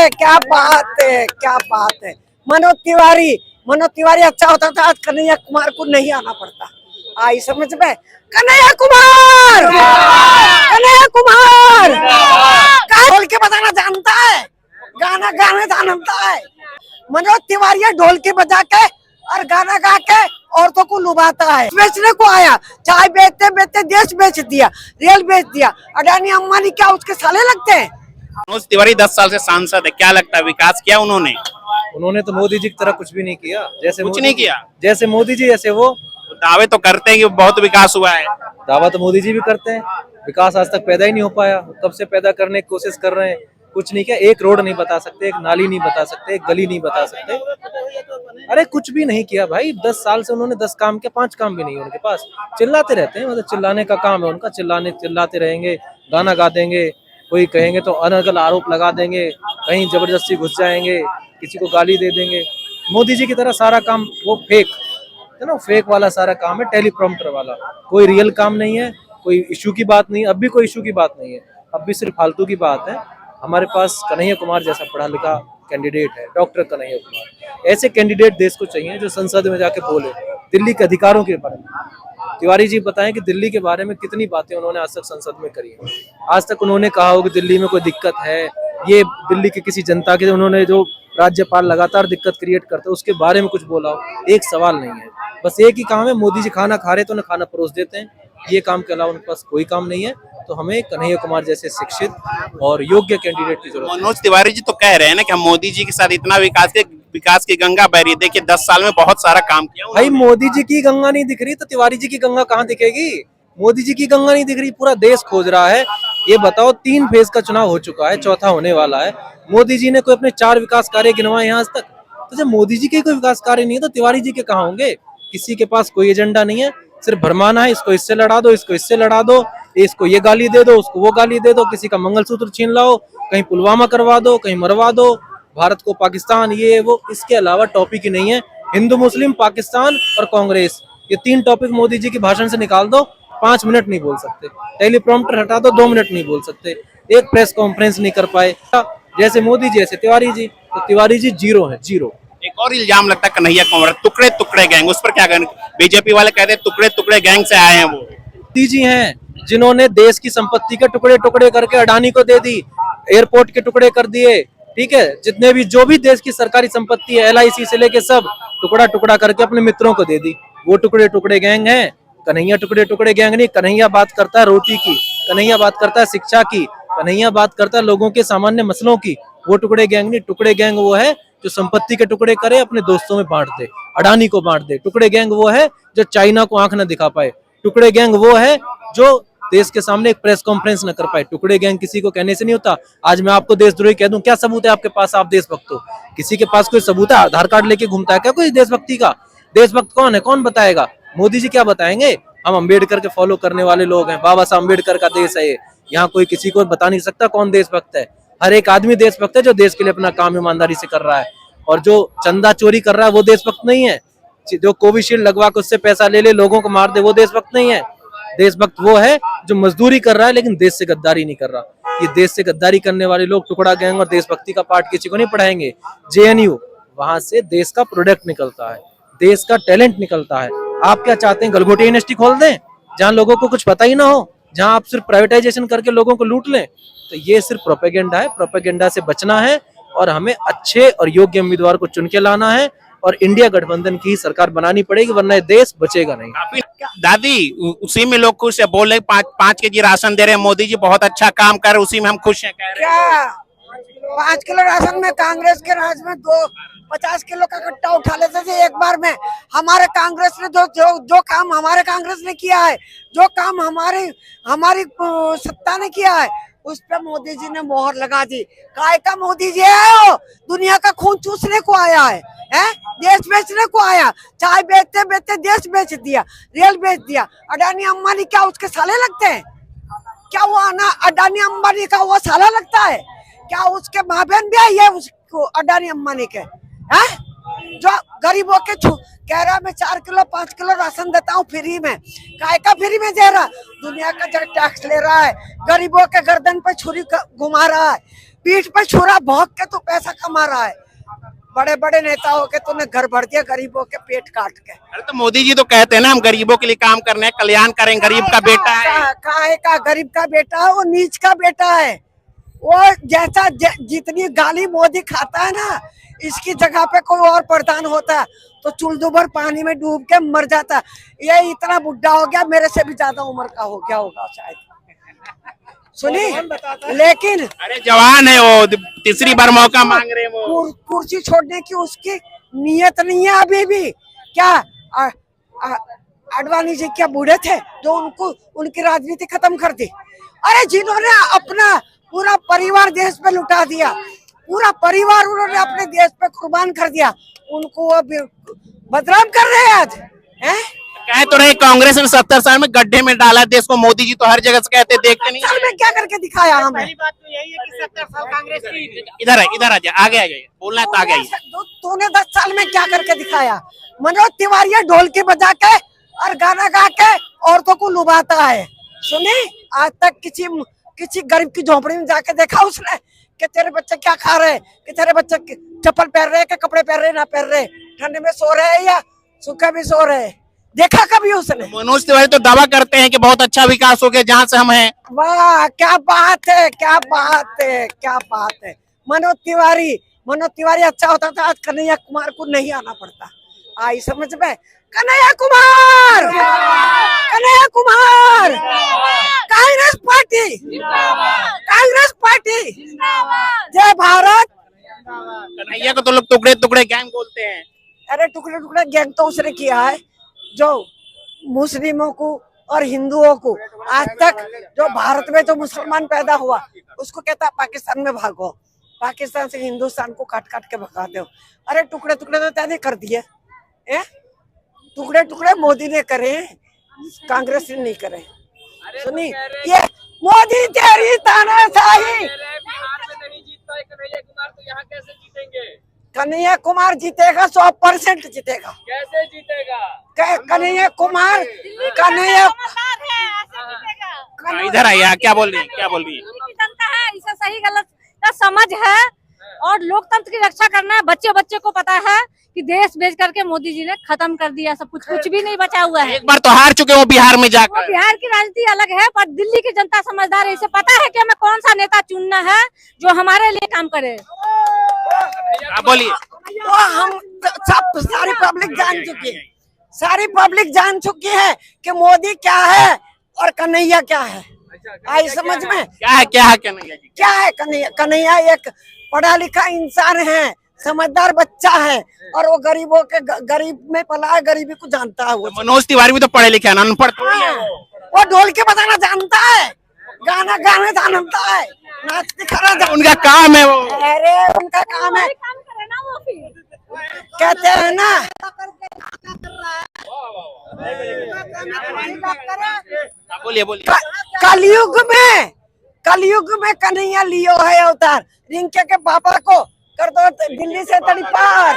है, क्या बात है, क्या बात है। मनोज तिवारी अच्छा होता था, आज कन्हैया कुमार को नहीं आना पड़ता। आई समझ में, कन्हैया कुमार, कन्हैया कुमार ढोल के बजाना जानता है, गाना गाना जानता है। मनोज तिवारी ढोल के बजा के और गाना गा के औरतों को लुभाता है। बेचने को आया, चाय बेचते बेचते देश बेच दिया, रेल बेच दिया। अडानी अंबानी क्या उसके साले लगते हैं? मनोज तिवारी 10 साल से सांसद है, क्या लगता है विकास किया उन्होंने तो मोदी जी की तरह कुछ भी नहीं किया। जैसे कुछ नहीं किया, जैसे मोदी जी ऐसे वो दावे तो करते हैं कि बहुत विकास हुआ है। दावा तो मोदी जी भी करते हैं, विकास आज तक पैदा ही नहीं हो पाया। कब से पैदा करने की कोशिश कर रहे हैं, कुछ नहीं किया। एक रोड नहीं बता सकते, एक नाली नहीं बता सकते, एक गली नहीं बता सकते। अरे कुछ भी नहीं किया भाई। 10 साल से उन्होंने 10 काम किया, 5 काम भी नहीं है उनके पास। चिल्लाते रहते हैं, मतलब चिल्लाने का काम है उनका। चिल्लाते रहेंगे, गाना गा देंगे, कोई कहेंगे तो अनर्गल आरोप लगा देंगे, कहीं जबरदस्ती घुस जाएंगे, किसी को गाली दे देंगे। मोदी जी की तरह सारा काम वो फेक है ना, फेक वाला सारा काम है, टेलीप्रॉम्प्टर वाला। कोई रियल काम नहीं है, कोई इशू की बात नहीं। अब भी कोई इशू की बात नहीं है, अब भी सिर्फ फालतू की बात है। हमारे पास कन्हैया कुमार जैसा पढ़ा लिखा कैंडिडेट है, डॉक्टर कन्हैया कुमार। ऐसे कैंडिडेट देश को चाहिए जो संसद में जाके बोले दिल्ली के अधिकारों के बारे में। तिवारी जी बताएं कि दिल्ली के बारे में कितनी बातें उन्होंने आज तक संसद में करी है। आज तक उन्होंने कहा हो कि दिल्ली में कोई दिक्कत है, ये दिल्ली की किसी जनता के, उन्होंने जो राज्यपाल लगातार दिक्कत क्रिएट करते हैं उसके बारे में कुछ बोला हो? एक सवाल नहीं है। बस एक ही काम है, मोदी जी खाना खा रहे तो उन्हें खाना परोस देते हैं। ये काम के अलावा उनके पास कोई काम नहीं है। तो हमें कन्हैया कुमार जैसे शिक्षित और योग्य कैंडिडेट की जरूरत है। मनोज तिवारी जी तो कह रहे हैं ना कि हम मोदी जी के साथ इतना विकास की गंगा बह रही है। देखिए 10 साल में बहुत सारा काम किया भाई। मोदी जी की गंगा नहीं दिख रही तो तिवारी जी की गंगा कहाँ दिखेगी? मोदी जी की गंगा नहीं दिख रही, पूरा देश खोज रहा है। ये बताओ, 3 फेज का चुनाव हो चुका है, चौथा होने वाला है। मोदी जी ने कोई अपने 4 विकास कार्य गिनवाए यहाँ आज तक? तो जब मोदी जी के कोई विकास कार्य नहीं है तो तिवारी जी के कहाँ होंगे? किसी के पास कोई एजेंडा नहीं है, सिर्फ भरमाना है। इसको इससे लड़ा दो, इसको इससे लड़ा दो, इसको ये गाली दे दो, उसको वो गाली दे दो, किसी का मंगलसूत्र छीन लाओ, कहीं पुलवामा करवा दो, कहीं मरवा दो, भारत को पाकिस्तान, ये वो। इसके अलावा टॉपिक ही नहीं है। हिंदू मुस्लिम, पाकिस्तान और कांग्रेस, ये 3 टॉपिक मोदी जी के भाषण से निकाल दो, 5 मिनट नहीं बोल सकते। टेलीप्रॉम्प्टर हटा दो, 2 मिनट नहीं बोल सकते। एक प्रेस कॉन्फ्रेंस नहीं कर पाए। जैसे मोदी जी ऐसे तिवारी जी, तो तिवारी जी जीरो है, जीरो। एक और इल्जाम लगता है कन्हैया कुमार, टुकड़े टुकड़े गैंग, उस पर क्या कहना? बीजेपी वाले कहते हैं टुकड़े टुकड़े गैंग से आए हैं वो। मोदी जी हैं जिन्होंने देश की संपत्ति के टुकड़े टुकड़े करके अडानी को दे दी, एयरपोर्ट के टुकड़े कर दिए, ठीक है। जितने भी जो भी देश की सरकारी संपत्ति है, LIC से लेके सब टुकड़ा टुकड़ा करके अपने मित्रों को दे दी। वो टुकड़े टुकड़े गैंग है। कन्हैया टुकड़े टुकड़े गैंग नहीं। कन्हैया बात करता है रोटी की, कन्हैया बात करता है शिक्षा की, कन्हैया बात करता है लोगों के सामान्य मसलों की। वो टुकड़े गैंग नहीं। टुकड़े गैंग वो है जो संपत्ति के टुकड़े करे, अपने दोस्तों में बांट दे, अडानी को बांट दे। टुकड़े गैंग वो है जो चाइना को आंख न दिखा पाए। टुकड़े गैंग वो है जो देश के सामने एक प्रेस कॉन्फ्रेंस न कर पाए। टुकड़े गैंग किसी को कहने से नहीं होता। आज मैं आपको देशद्रोही कह दूं, क्या सबूत है आपके पास? आप देशभक्त हो? किसी के पास कोई सबूत है? आधार कार्ड लेके घूमता है क्या कोई देशभक्ति का? देशभक्त कौन है? कौन बताएगा? मोदी जी क्या बताएंगे? हम अम्बेडकर के फॉलो करने वाले लोग हैं, बाबा साहब अम्बेडकर का देश है ये। यहाँ कोई किसी को बता नहीं सकता कौन देशभक्त है। हर एक आदमी देशभक्त है जो देश के लिए अपना काम ईमानदारी से कर रहा है। और जो चंदा चोरी कर रहा है वो देशभक्त नहीं है। जो कोविशील्ड लगवा के उससे पैसा ले ले, लोगों को मार दे, वो देशभक्त नहीं है। देशभक्त वो है जो मजदूरी कर रहा है लेकिन देश से गद्दारी नहीं कर रहा। ये देश से गद्दारी करने वाले लोग टुकड़ा गैंग और देशभक्ति का पाठ किसी को नहीं पढ़ाएंगे। JNU, वहां से देश का प्रोडक्ट निकलता है, देश का टैलेंट निकलता है। आप क्या चाहते हैं? गलगोटी यूनिवर्सिटी खोल दें जहां लोगों को कुछ पता ही ना हो, जहां आप सिर्फ प्राइवेटाइजेशन करके लोगों को लूट लें? तो ये सिर्फ प्रोपेगेंडा है। प्रोपेगेंडा से बचना है और हमें अच्छे और योग्य उम्मीदवार को चुन के लाना है और इंडिया गठबंधन की सरकार बनानी पड़ेगी, वरना देश बचेगा नहीं। दादी, उसी में लोग खुश है, बोल रहे 5 केजी राशन दे रहे हैं, मोदी जी बहुत अच्छा काम कर रहे, उसी में हम खुश हैं कह रहे हैं। क्या 5 किलो राशन में कांग्रेस के राज में 50 किलो का कट्टा उठा लेते थे एक बार में। हमारे कांग्रेस ने जो काम हमारे कांग्रेस ने किया है, जो काम हमारी सत्ता ने किया है, उस पर मोदी जी ने मोहर लगा दी। काय का मोदी जी है? वो दुनिया का खून चूसने को आया है, देश बेचने को आया। चाय बेचते बेचते देश बेच दिया, रेल बेच दिया। अडानी अंबानी क्या उसके साले लगते हैं? क्या वो अडानी अंबानी का वो साला लगता है? क्या उसके माँ बहन भी है ये उसको अडानी अंबानी के? जो गरीबों के कह रहा मैं 4 किलो 5 किलो राशन देता हूँ फ्री में। काय का फ्री में दे रहा? दुनिया का जो टैक्स ले रहा है, गरीबों के गर्दन पे छुरी घुमा रहा है। पीठ पे छुरा भोंक के तू पैसा कमा रहा है। बड़े बड़े नेता होके तूने घर भर दिया गरीबों के पेट काट के। अरे तो मोदी जी तो कहते हैं ना हम गरीबों के लिए काम करने हैं, कल्याण करें, गरीब का बेटा है। काहे का गरीब का बेटा है? वो नीच का बेटा है। वो जैसा जितनी गाली मोदी खाता है ना, इसकी जगह पे कोई और प्रधान होता तो चुल्दू भर पानी में डूब के मर जाता। ये इतना बुढ़ा हो गया, मेरे से भी ज्यादा उम्र का हो गया होगा शायद। सुनी, लेकिन अरे जवान है वो, तीसरी बार मौका मांग रहे हैं वो। कुर्सी छोड़ने की उसकी नीयत नहीं है अभी भी। क्या आडवाणी जी क्या बूढ़े थे जो उनको उनकी राजनीति खत्म कर दी? अरे जिन्होंने अपना पूरा परिवार देश पे लुटा दिया, पूरा परिवार उन्होंने अपने देश पे कुर्बान कर दिया, उनको वो बदनाम कर रहे हैं आज हैं? कह तो रहे कांग्रेस ने 70 साल में गड्ढे में डाला देश को, मोदी जी तो हर जगह से कहते देखते नहीं। साल में क्या करके दिखाया हमें? पहली बात तो यही है कि 70 साल कांग्रेस की। इधर है, इधर आ जाए, आगे आ जाइए, बोलना है तो आगे आइए। तूने 10 साल में क्या करके दिखाया? मनोज तिवारी ढोल की बजा के और गाना गा के औरतों को लुभाता है। सुनी, आज तक किसी गरीब की झोपड़ी में जाके देखा उसने कि तेरे बच्चे क्या खा रहे हैं, कि तेरे बच्चे चप्पल पहन रहे हैं, कि कपड़े पहन रहे ना पहन रहे, ठंड में सो रहे हैं या सूखे में सो रहे हैं? देखा कभी उसने? मनोज तिवारी तो दावा करते हैं कि बहुत अच्छा विकास हो गया जहाँ से हम हैं। वाह, क्या बात है, क्या बात है, क्या बात है। मनोज तिवारी अच्छा होता था, आज कन्हैया कुमार को नहीं आना पड़ता। आई समझ में? कन्हैया कुमार, कन्हैया कुमार, कांग्रेस पार्टी, कांग्रेस पार्टी, जय भारत। कन्हैया को तो लोग टुकड़े टुकड़े गैंग बोलते हैं। अरे टुकड़े टुकड़े गैंग तो उसने किया है जो मुस्लिमों को और हिंदुओं को, आज तक जो भारत में जो मुसलमान पैदा हुआ उसको कहता पाकिस्तान में भागो, पाकिस्तान से हिंदुस्तान को काट काट के भगाते हो। अरे टुकड़े टुकड़े तो त्याने कर दिए, टुकड़े टुकड़े मोदी ने करे, कांग्रेस ने नहीं करे। सुनी, ये मोदी तेरी तानाशाही। कन्हैया कुमार जीतेगा, 100% जीतेगा। कैसे जीतेगा? कन्हैया कुमार, कन्हैया इधर आइए, क्या बोल रही है, क्या बोल रही है? जनता है, इसे सही गलत का समझ है और लोकतंत्र की रक्षा करना है। बच्चे बच्चे को पता है कि देश बेच करके मोदी जी ने खत्म कर दिया सब कुछ, कुछ भी नहीं बचा हुआ है। एक बार तो हार चुके वो बिहार में जाकर। बिहार की राजनीति अलग है, पर दिल्ली की जनता समझदार है, इसे पता है कि हमें कौन सा नेता चुनना है जो हमारे लिए काम करे। बोलिए। वो हम सब सारी पब्लिक जान चुकी है, सारी पब्लिक जान चुकी है कि मोदी क्या है और कन्हैया क्या है। आई समझ में? क्या है कन्हैया जी? क्या है कन्हैया? कन्हैया एक पढ़ा लिखा इंसान है, समझदार बच्चा है और वो गरीबों के गरीब में पला है, गरीबी को जानता है। वो मनोज तिवारी भी तो पढ़े लिखे हैं, अनपढ़ थोड़ी है वो ढोल के बजाना जानता है, गाना गाना जानता है, नाच दिखाना उनका काम है वो। अरे उनका काम है, काम करे ना वो फिर। कहते हैं ना बोलिए। कलयुग में कन्हैया लियो है अवतार, रिंके के पापा को कर दो दिल्ली से तड़ी पार।